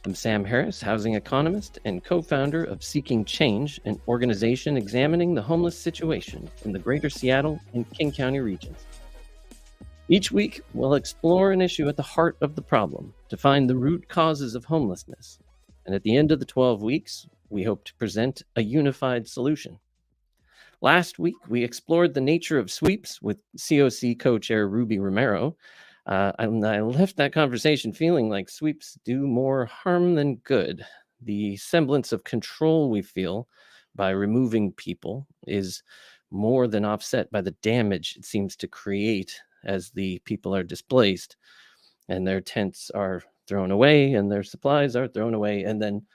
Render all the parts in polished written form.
I'm Sam Harris, housing economist and co-founder of SeeKing Change, an organization examining the homeless situation in the greater Seattle and King County regions. Each week, we'll explore an issue at the heart of the problem to find the root causes of homelessness. And at the end of the 12 weeks, we hope to present a unified solution. Last week, we explored the nature of sweeps with COC co-chair Ruby Romero. I left that conversation feeling like sweeps do more harm than good. The semblance of control we feel by removing people is more than offset by the damage it seems to create as the people are displaced and their tents are thrown away and their supplies are thrown away, and then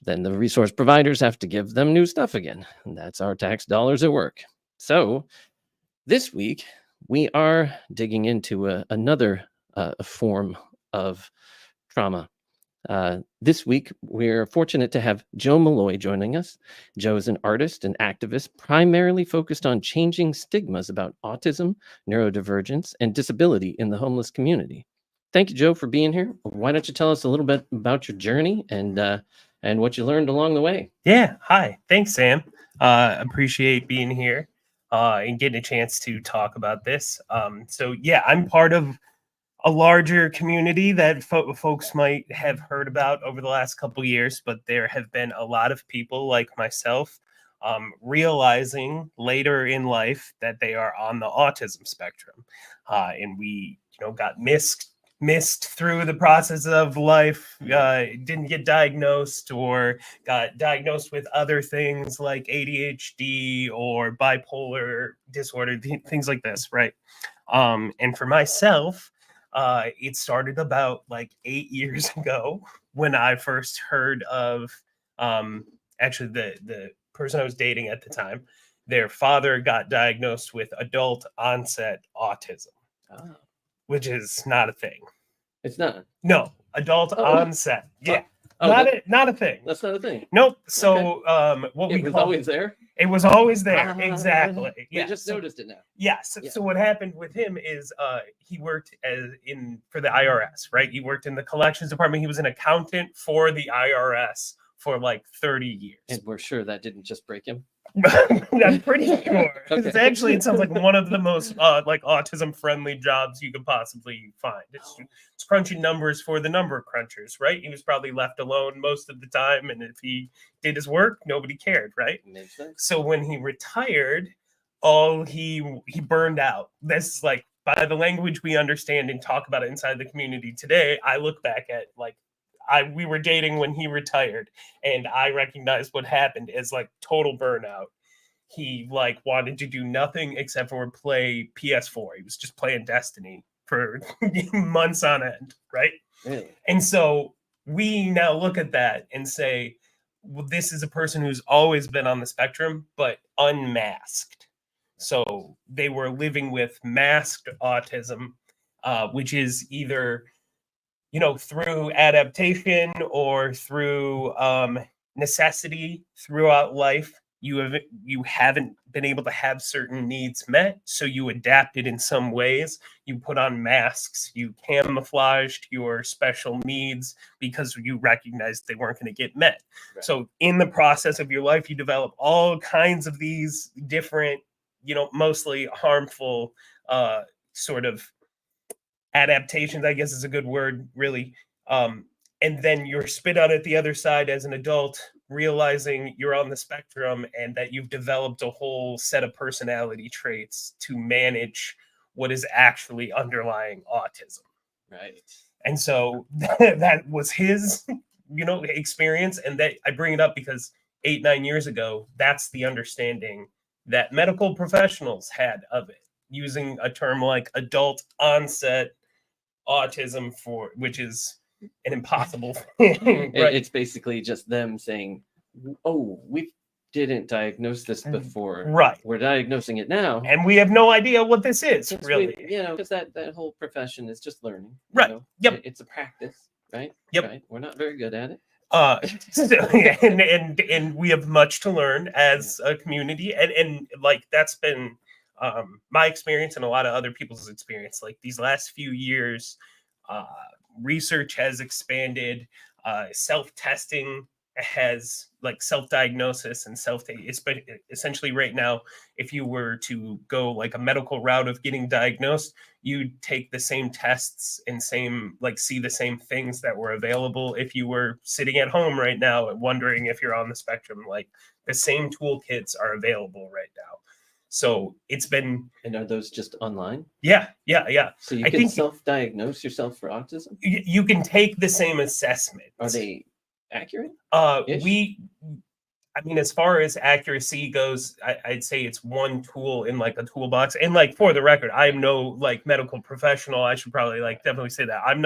the resource providers have to give them new stuff again. And that's our tax dollars at work. So this week, we are digging into another form of trauma. This week, we're fortunate to have Joe Molloy joining us. Joe is an artist and activist primarily focused on changing stigmas about autism, neurodivergence, and disability in the homeless community. Thank you, Joe, for being here. Why don't you tell us a little bit about your journey and what you learned along the way? Yeah, hi. Thanks, Sam. Appreciate being here. And getting a chance to talk about this. So yeah, I'm part of a larger community that folks might have heard about over the last couple of years, but there have been a lot of people like myself realizing later in life that they are on the autism spectrum. And we, got missed through the process of life, didn't get diagnosed or got diagnosed with other things like ADHD or bipolar disorder, things like this, right? And for myself, it started about like 8 years ago when I first heard of actually the person I was dating at the time. Their father got diagnosed with adult onset autism. Oh. Which is not a thing. It's not? No, adult onset. Yeah. Not a thing. That's not a thing. Nope. So it was always there? It was always there. Exactly. We just noticed it now. Yes. Yeah. So what happened with him is he worked for the IRS, right? He worked in the collections department. He was an accountant for the IRS for like 30 years. And we're sure that didn't just break him? I'm pretty sure. Okay. It sounds like one of the most like autism friendly jobs you could possibly find. It's crunching numbers for the number crunchers, right? He was probably left alone most of the time, and if he did his work, nobody cared, right? Makes sense. So when he retired, he burned out. This is like, by the language we understand and talk about it inside the community today, I look back at like we were dating when he retired, and I recognized what happened as like total burnout. He like wanted to do nothing except for play PS4. He was just playing Destiny for months on end, right? Really? And so we now look at that and say, well, this is a person who's always been on the spectrum, but unmasked. So they were living with masked autism, which is either through adaptation or through necessity throughout life. You haven't been able to have certain needs met, so you adapted in some ways. You put on masks, you camouflaged your special needs because you recognized they weren't going to get met. Right. So in the process of your life, you develop all kinds of these different, mostly harmful sort of adaptations, I guess is a good word, really. And then you're spit out at the other side as an adult, realizing you're on the spectrum and that you've developed a whole set of personality traits to manage what is actually underlying autism. Right. And so that was his, experience. And that I bring it up because 8-9 years ago, that's the understanding that medical professionals had of it, using a term like adult onset autism which is an impossible thing. Right? It's basically just them saying oh, we didn't diagnose this before. Right. We're diagnosing it now. And we have no idea what this is, Since really. because that whole profession is just learning. Right. Yep. It's a practice, right? Yep. Right? We're not very good at it. And we have much to learn as a community. And like, that's been my experience and a lot of other people's experience. Like, these last few years, research has expanded, self-testing has, like, self-diagnosis and essentially right now, if you were to go like a medical route of getting diagnosed, you'd take the same tests and see the same things that were available if you were sitting at home right now and wondering if you're on the spectrum. Like, the same toolkits are available right now. So it's been. And are those just online? Yeah. So you can self-diagnose yourself for autism? You can take the same assessment. Are they accurate? I mean, as far as accuracy goes, I'd say it's one tool in like a toolbox. And like, for the record, I'm no like medical professional. I should probably like definitely say that I'm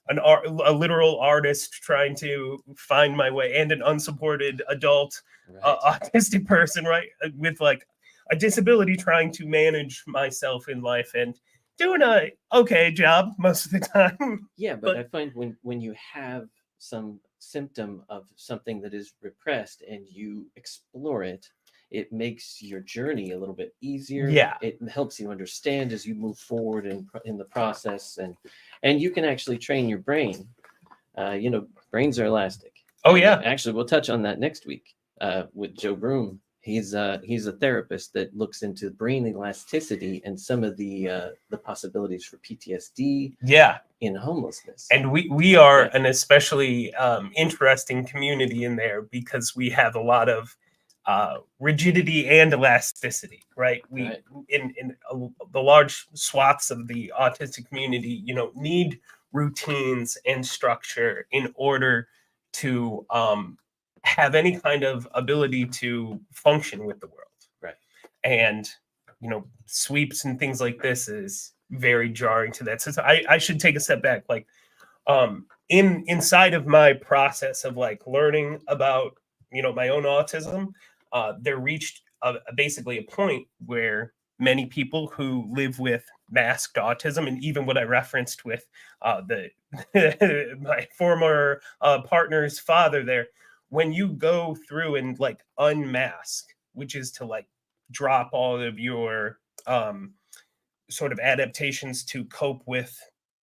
a literal artist trying to find my way, and an unsupported adult autistic person, right, with like a disability, trying to manage myself in life and doing a okay job most of the time. Yeah, but I find when you have some symptom of something that is repressed and you explore it, it makes your journey a little bit easier. Yeah, it helps you understand as you move forward in the process, and you can actually train your brain. Brains are elastic. Oh yeah. Actually, we'll touch on that next week with Joe Broom. He's a therapist that looks into brain elasticity and some of the possibilities for PTSD. Yeah. In homelessness. And we are an especially interesting community in there, because we have a lot of rigidity and elasticity, right? In the large swaths of the autistic community, need routines and structure in order to have any kind of ability to function with the world. Right. And, sweeps and things like this is very jarring to that. So I should take a step back. Like, inside of my process of like learning about, my own autism, there reached basically a point where many people who live with masked autism, and even what I referenced with my former partner's father there, when you go through and like unmask, which is to like drop all of your sort of adaptations to cope with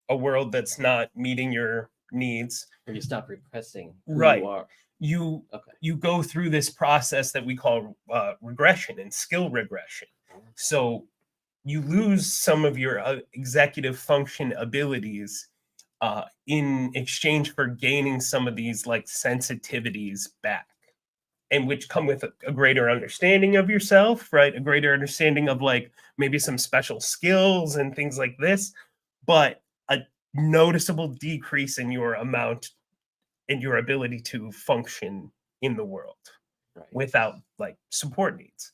a world that's not meeting your needs. Or you stop repressing who right. you are. You go through this process that we call regression and skill regression. So you lose some of your executive function abilities in exchange for gaining some of these like sensitivities back, and which come with a greater understanding of yourself, right? A greater understanding of like maybe some special skills and things like this, but a noticeable decrease in your amount and your ability to function in the world without like support needs.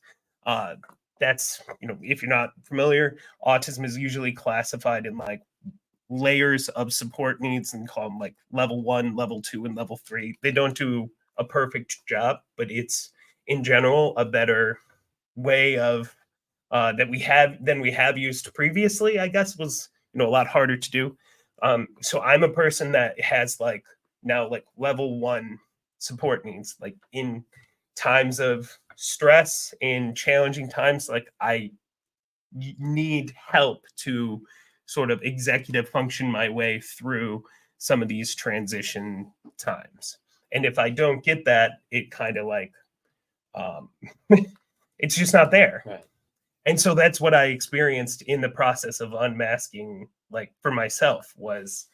That's, if you're not familiar, autism is usually classified in like layers of support needs and call them like level 1, level 2, and level 3. They don't do a perfect job, but it's in general a better way of that we have used previously. I guess was a lot harder to do. So I'm a person that has like now like level 1 support needs, like in times of stress, in challenging times, like I need help to sort of executive function my way through some of these transition times. And if I don't get that, it kind of like, it's just not there. Right. And so that's what I experienced in the process of unmasking, like for myself, was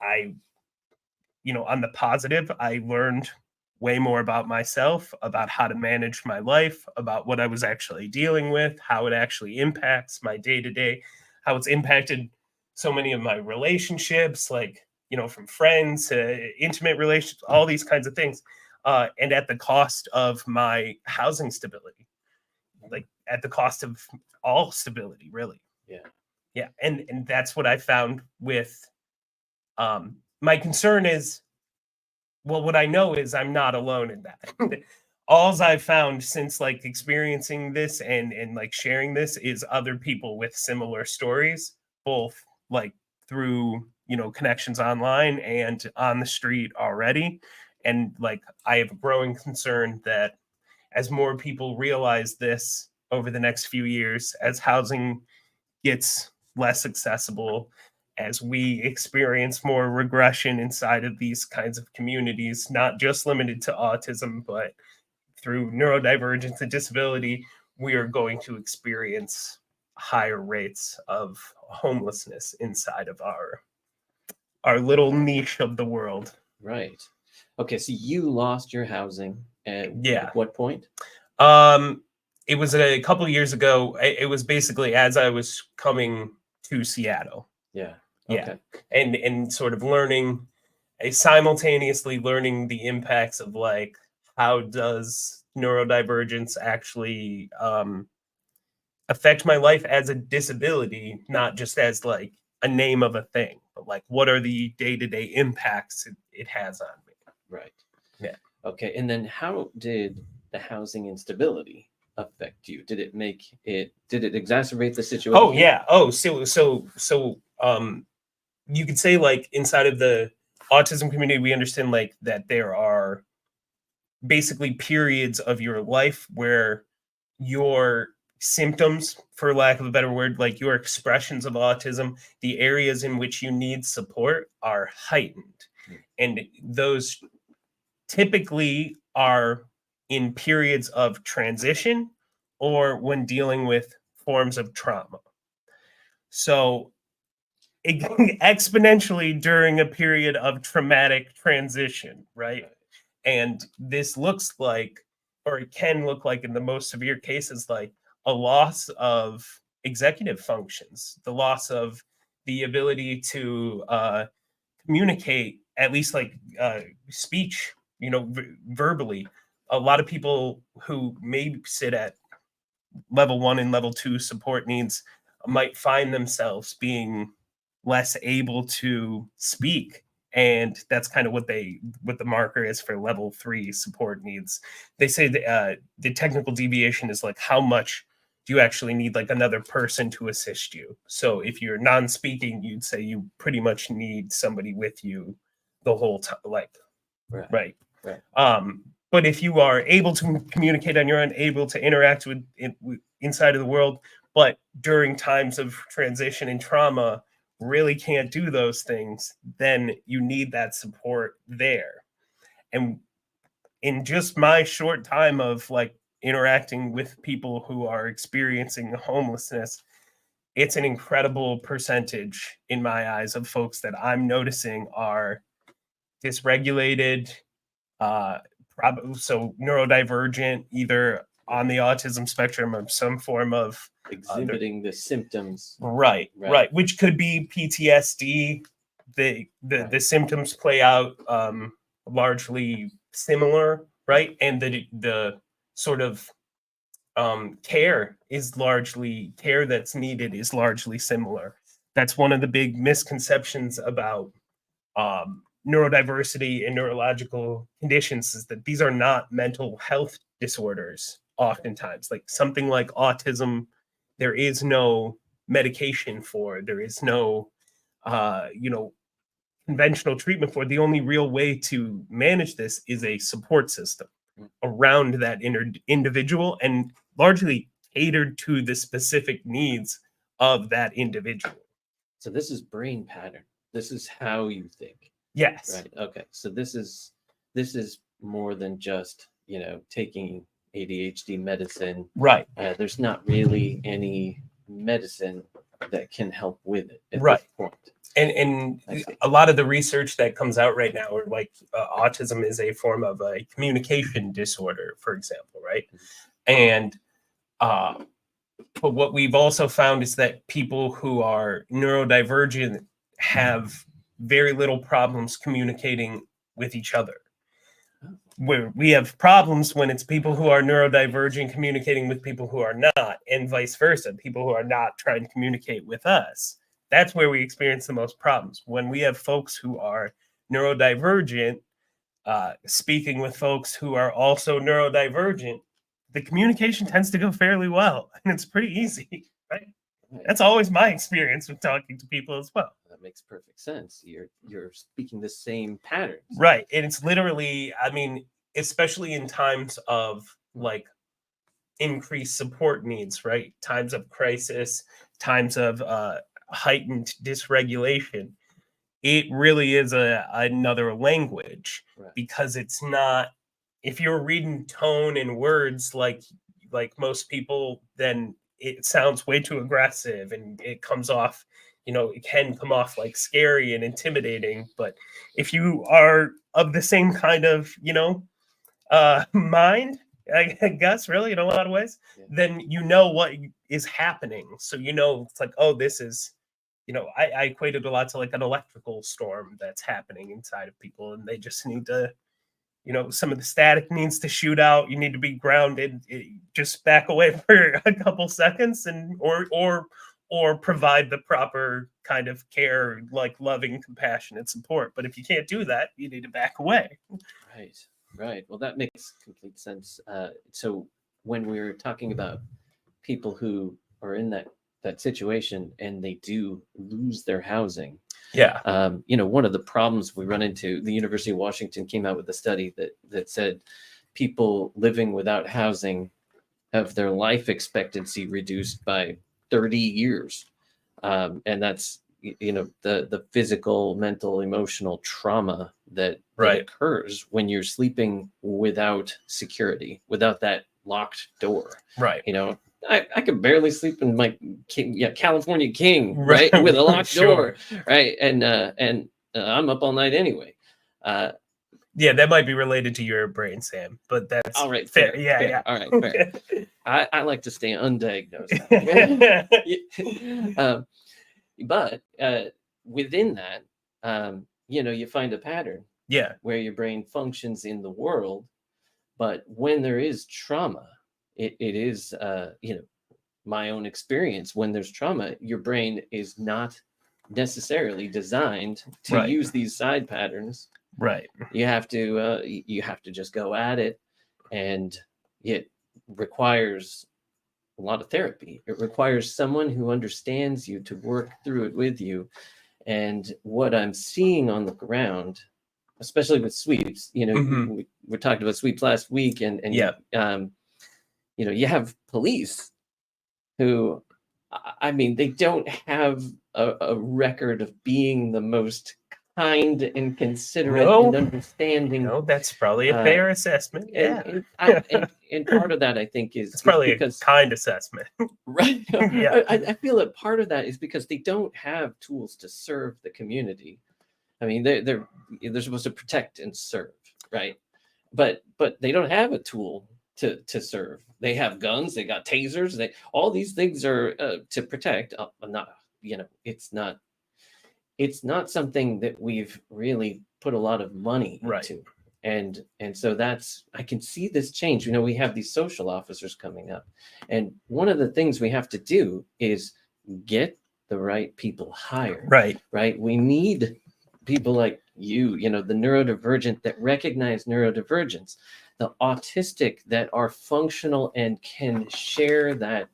on the positive, I learned way more about myself, about how to manage my life, about what I was actually dealing with, how it actually impacts my day-to-day, how it's impacted so many of my relationships, like, from friends to intimate relationships, all these kinds of things, and at the cost of my housing stability, like at the cost of all stability, really. Yeah. And that's what I found with, my concern is well, what I know is I'm not alone in that. Alls I've found since like experiencing this and like sharing this is other people with similar stories, both like through, you know, connections online and on the street already. And like I have a growing concern that as more people realize this over the next few years, as housing gets less accessible, as we experience more regression inside of these kinds of communities, not just limited to autism, but through neurodivergence and disability, we are going to experience higher rates of homelessness inside of our little niche of the world. Right. Okay, so you lost your housing at Yeah. what point? It was a couple of years ago. It was basically as I was coming to Seattle. Yeah. Yeah. And sort of learning, simultaneously learning the impacts of like, how does neurodivergence actually affect my life as a disability, not just as like a name of a thing, but like what are the day-to-day impacts it has on me. Right. Yeah. Okay, and then how did the housing instability affect you? Did it exacerbate the situation? Oh yeah. Oh, so you could say like inside of the autism community, we understand like that there are basically periods of your life where your symptoms, for lack of a better word, like your expressions of autism, the areas in which you need support are heightened. And those typically are in periods of transition or when dealing with forms of trauma. So exponentially during a period of traumatic transition, right? And this looks like, or it can look like in the most severe cases, like a loss of executive functions, the loss of the ability to communicate, at least like speech, you know, verbally. A lot of people who may sit at level 1 and level 2 support needs might find themselves being less able to speak, and that's kind of what the marker is for level 3 support needs. They say the technical deviation is like how much do you actually need like another person to assist you. So if you're non-speaking, you'd say you pretty much need somebody with you the whole time, like right. But if you are able to communicate on your own, able to interact with inside of the world, but during times of transition and trauma really can't do those things, then you need that support there. And in just my short time of like interacting with people who are experiencing homelessness, it's an incredible percentage in my eyes of folks that I'm noticing are dysregulated, so neurodivergent, either on the autism spectrum or some form of exhibiting the symptoms. Right, which could be PTSD. The symptoms play out largely similar, right? And the sort of care that's needed is largely similar. That's one of the big misconceptions about neurodiversity and neurological conditions, is that these are not mental health disorders. Oftentimes, like something like autism, there is no medication for, there is no conventional treatment for. The only real way to manage this is a support system around that individual and largely catered to the specific needs of that individual. So this is brain pattern. This is how you think. Yes. Right. Okay. So this is more than just, taking ADHD medicine. Right. There's not really any medicine that can help with it at right. this point. And a lot of the research that comes out right now, or like autism is a form of a communication disorder, for example, right? And but what we've also found is that people who are neurodivergent have very little problems communicating with each other. Where we have problems when it's people who are neurodivergent communicating with people who are not, and vice versa, people who are not trying to communicate with us. That's where we experience the most problems. When we have folks who are neurodivergent speaking with folks who are also neurodivergent, the communication tends to go fairly well, and it's pretty easy, right? That's always my experience with talking to people as well. That makes perfect sense. You're speaking the same patterns. Right. And it's literally, I mean, especially in times of like increased support needs, right? Times of crisis, times of heightened dysregulation. It really is another language, Right. because it's not, if you're reading tone and words like most people, then it sounds way too aggressive, and it comes off, it can come off like scary and intimidating. But if you are of the same kind of, mind, I guess, really, in a lot of ways, then you know what is happening. So, it's like, oh, this is, I equate it a lot to like an electrical storm that's happening inside of people, and they just need to, some of the static needs to shoot out. You need to be grounded, just back away for a couple seconds, and or provide the proper kind of care, like loving, compassionate support. But if you can't do that, you need to back away. Right. Well, that makes complete sense. So when we're talking about people who are in that situation and they do lose their housing, one of the problems we run into, the University of Washington came out with a study that said people living without housing have their life expectancy reduced by 30 years. And that's, the physical, mental, emotional trauma that occurs when you're sleeping without security, without that locked door. Right. I could barely sleep in my California King, right, with a locked door, right, and I'm up all night anyway. That might be related to your brain, Sam, but that's all right. Fair. Fair. All right, fair. I like to stay undiagnosed. But within that, you find a pattern. Where your brain functions in the world, but when there is trauma, it is, my own experience. When there's trauma, your brain is not necessarily designed to use these side patterns. Right. You have to just go at it, and it requires a lot of therapy. It requires someone who understands you to work through it with you. And what I'm seeing on the ground, especially with sweeps, we talked about sweeps last week, and you have police who, I mean, they don't have a record of being the most kind and considerate and understanding. No, that's probably a fair assessment. And part of that, I think, is probably because a kind assessment. Right. I feel that part of that is because they don't have tools to serve the community. I mean, they're supposed to protect and serve, right? But they don't have a tool to serve. They have guns, they got tasers, all these things are to protect. It's not something that we've really put a lot of money into. And so I can see this change. We have these social officers coming up. And one of the things we have to do is get the right people hired. Right. We need people like you, the neurodivergent that recognize neurodivergence, the autistic that are functional and can share that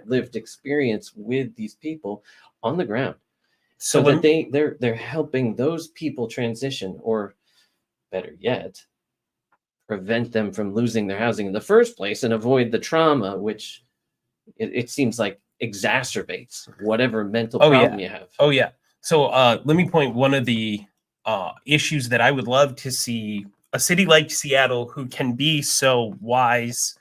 lived experience with these people on the ground. So that they're helping those people transition, or better yet, prevent them from losing their housing in the first place and avoid the trauma, which it seems like exacerbates whatever mental problem you have. So let me point one of the issues that I would love to see a city like Seattle, who can be so wise.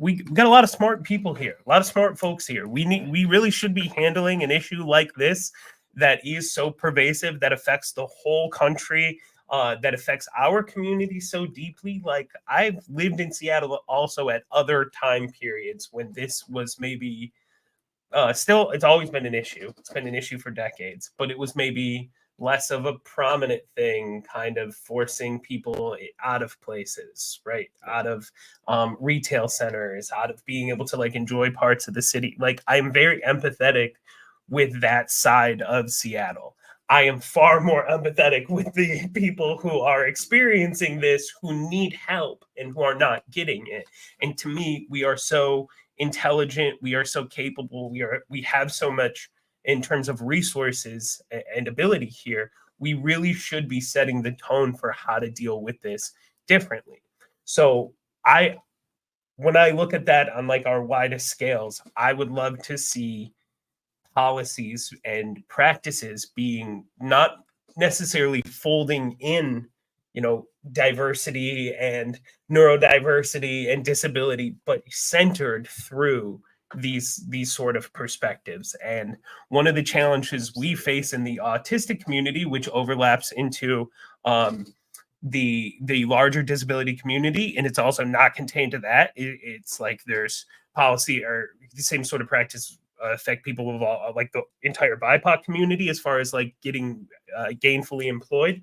We got a lot of smart people here, a lot of smart folks here. We really should be handling an issue like this that is so pervasive, that affects the whole country, that affects our community so deeply. Like, I've lived in Seattle also at other time periods when this was maybe still, it's always been an issue. It's been an issue for decades, but it was maybe less of a prominent thing, kind of forcing people out of places, right? Out of retail centers, out of being able to like enjoy parts of the city. Like, I'm very empathetic with that side of Seattle. I am far more empathetic with the people who are experiencing this, who need help and who are not getting it. And to me, we are so intelligent, we are so capable, we have so much in terms of resources and ability here. We really should be setting the tone for how to deal with this differently. So when I look at that on like our widest scales, I would love to see policies and practices being not necessarily folding in, diversity and neurodiversity and disability, but centered through these sort of perspectives. And one of the challenges we face in the autistic community, which overlaps into the larger disability community, and it's also not contained to that. It's like there's policy or the same sort of practice affect people of all, like the entire BIPOC community, as far as like getting gainfully employed.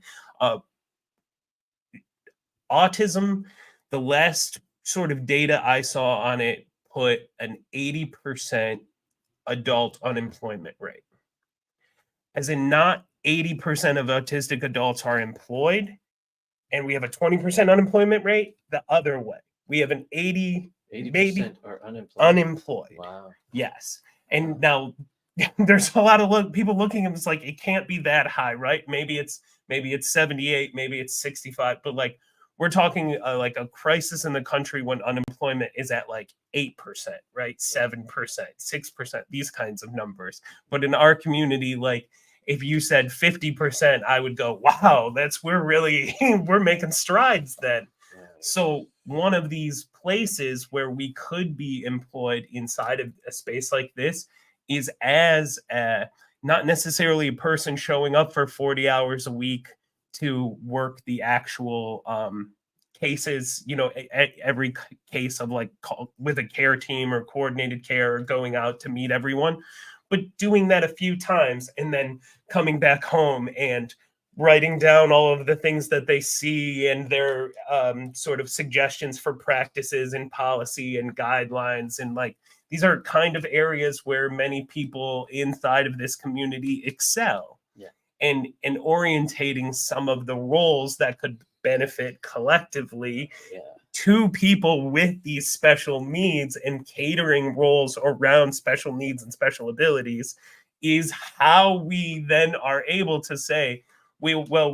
Autism, the last sort of data I saw on it put an 80% adult unemployment rate. As in, not 80% of autistic adults are employed, and we have a 20% unemployment rate the other way. We have an 80% maybe are unemployed. Wow. Yes. And now there's a lot of people looking at it's like, it can't be that high, right? Maybe it's 78, maybe it's 65, but like we're talking like a crisis in the country when unemployment is at like 8%, right? 7%, 6%, these kinds of numbers. But in our community, like if you said 50%, I would go, wow, we're making strides then. So one of these places where we could be employed inside of a space like this is as not necessarily a person showing up for 40 hours a week to work the actual cases, every case of like with a care team or coordinated care, or going out to meet everyone, but doing that a few times and then coming back home and writing down all of the things that they see and their sort of suggestions for practices and policy and guidelines. And like, these are kind of areas where many people inside of this community excel. Yeah. And orientating some of the roles that could benefit collectively to people with these special needs, and catering roles around special needs and special abilities is how we then are able to say, we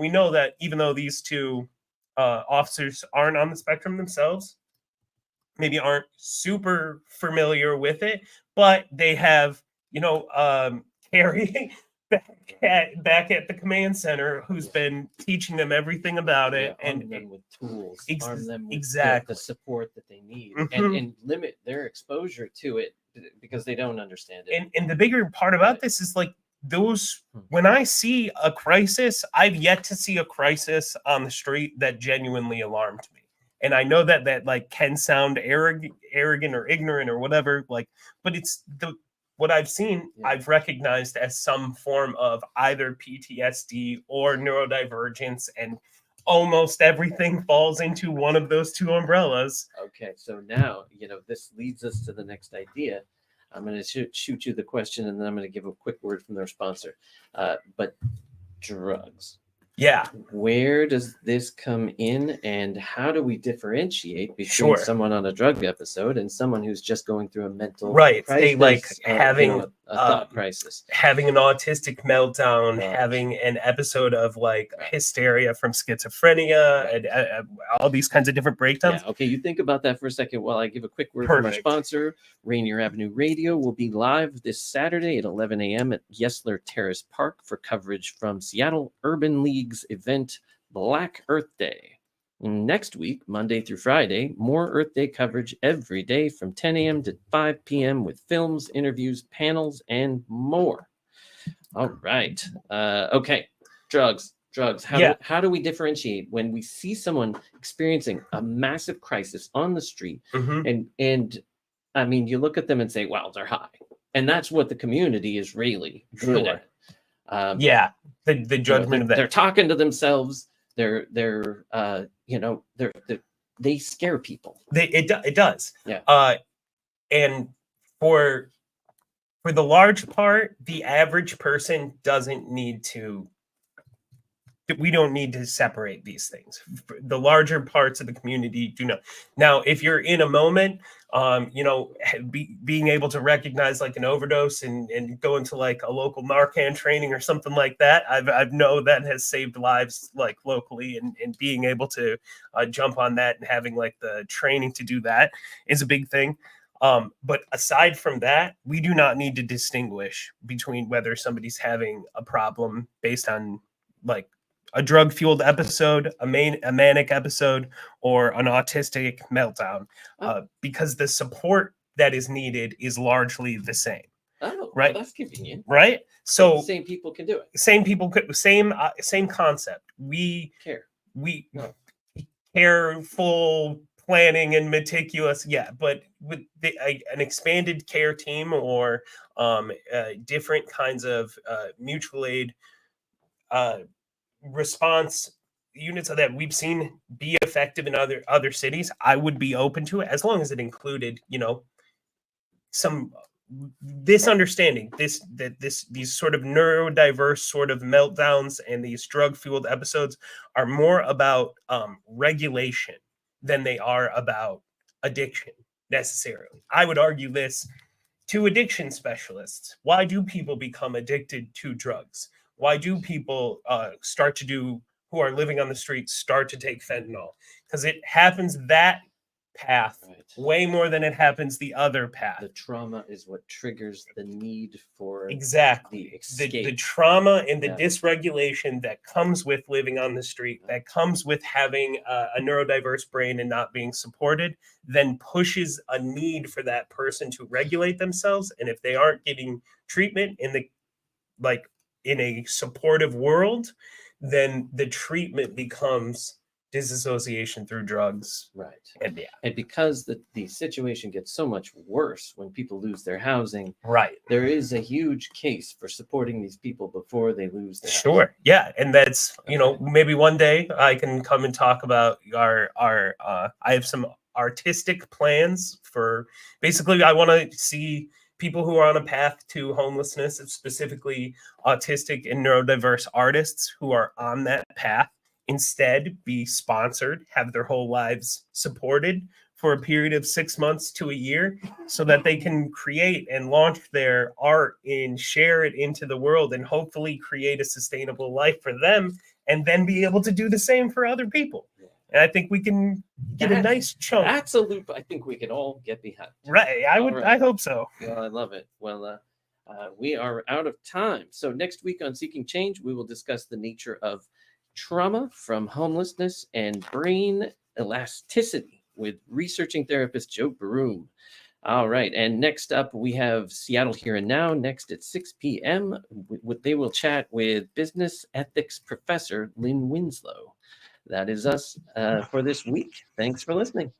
know that even though these two officers aren't on the spectrum themselves, maybe aren't super familiar with it, but they have, Carrie back at the command center, who's been teaching them everything about it, and arm them with tools, arm them with exactly the support that they need, mm-hmm. and limit their exposure to it because they don't understand it. And the bigger part about this is like, when I see a crisis, I've yet to see a crisis on the street that genuinely alarmed me. And I know that like can sound arrogant or ignorant or whatever, like, but it's what I've seen, I've recognized as some form of either PTSD or neurodivergence, and almost everything falls into one of those two umbrellas. Okay, so now, this leads us to the next idea. I'm going to shoot you the question, and then I'm going to give a quick word from their sponsor. But drugs. Yeah. Where does this come in, and how do we differentiate between someone on a drug episode and someone who's just going through a mental crisis, like having a thought crisis, having an autistic meltdown, having an episode of like hysteria from schizophrenia, and all these kinds of different breakdowns. Yeah, okay, you think about that for a second while I give a quick word from our sponsor. Rainier Avenue Radio will be live this Saturday at 11 a.m. at Yesler Terrace Park for coverage from Seattle Urban League's event Black Earth Day. Next week, Monday through Friday, more Earth Day coverage every day from 10 a.m. to 5 p.m. with films, interviews, panels, and more. All right. Okay. Drugs. How do we differentiate when we see someone experiencing a massive crisis on the street? Mm-hmm. And I mean, you look at them and say, wow, they're high. And that's what the community is really good at. The judgment of that. They're talking to themselves. They scare people. It does. Yeah. And for the large part, the average person doesn't need to we don't need to separate these things. The larger parts of the community do not. Now, if you're in a moment, being able to recognize like an overdose and go into like a local Narcan training or something like that, I've know that has saved lives like locally, and being able to jump on that and having like the training to do that is a big thing. But aside from that, we do not need to distinguish between whether somebody's having a problem based on like a drug-fueled episode, a manic episode, or an autistic meltdown, because the support that is needed is largely the same. Oh, right. Well, that's convenient. Right. So same people can do it. Same people could. Same concept. We careful planning and meticulous. Yeah, but with an expanded care team or different kinds of mutual aid response units that we've seen be effective in other cities, I would be open to it, as long as it included, some this understanding, these sort of neurodiverse sort of meltdowns and these drug-fueled episodes are more about regulation than they are about addiction necessarily. I would argue this to addiction specialists. Why do people become addicted to drugs? Why do people who are living on the streets start to take fentanyl? Because it happens that path way more than it happens the other path. The trauma is what triggers the need for exactly the escape. The trauma and the dysregulation that comes with living on the street, that comes with having a neurodiverse brain and not being supported, then pushes a need for that person to regulate themselves. And if they aren't getting treatment in a supportive world, then the treatment becomes disassociation through drugs. Right. And because the situation gets so much worse when people lose their housing, right, there is a huge case for supporting these people before they lose their housing. Yeah. And that's, maybe one day I can come and talk about our I have some artistic plans for, basically I want to see people who are on a path to homelessness, specifically autistic and neurodiverse artists who are on that path, instead be sponsored, have their whole lives supported for a period of 6 months to a year, so that they can create and launch their art and share it into the world and hopefully create a sustainable life for them, and then be able to do the same for other people. And I think we can get a nice chunk. That's a loop I think we can all get behind. Right. I hope so. Well, I love it. Well, we are out of time. So next week on Seeking Change, we will discuss the nature of trauma from homelessness and brain elasticity with researching therapist Joe Broom. All right. And next up, we have Seattle Here and Now next at 6 p.m. They will chat with business ethics professor Lynn Winslow. That is us for this week. Thanks for listening.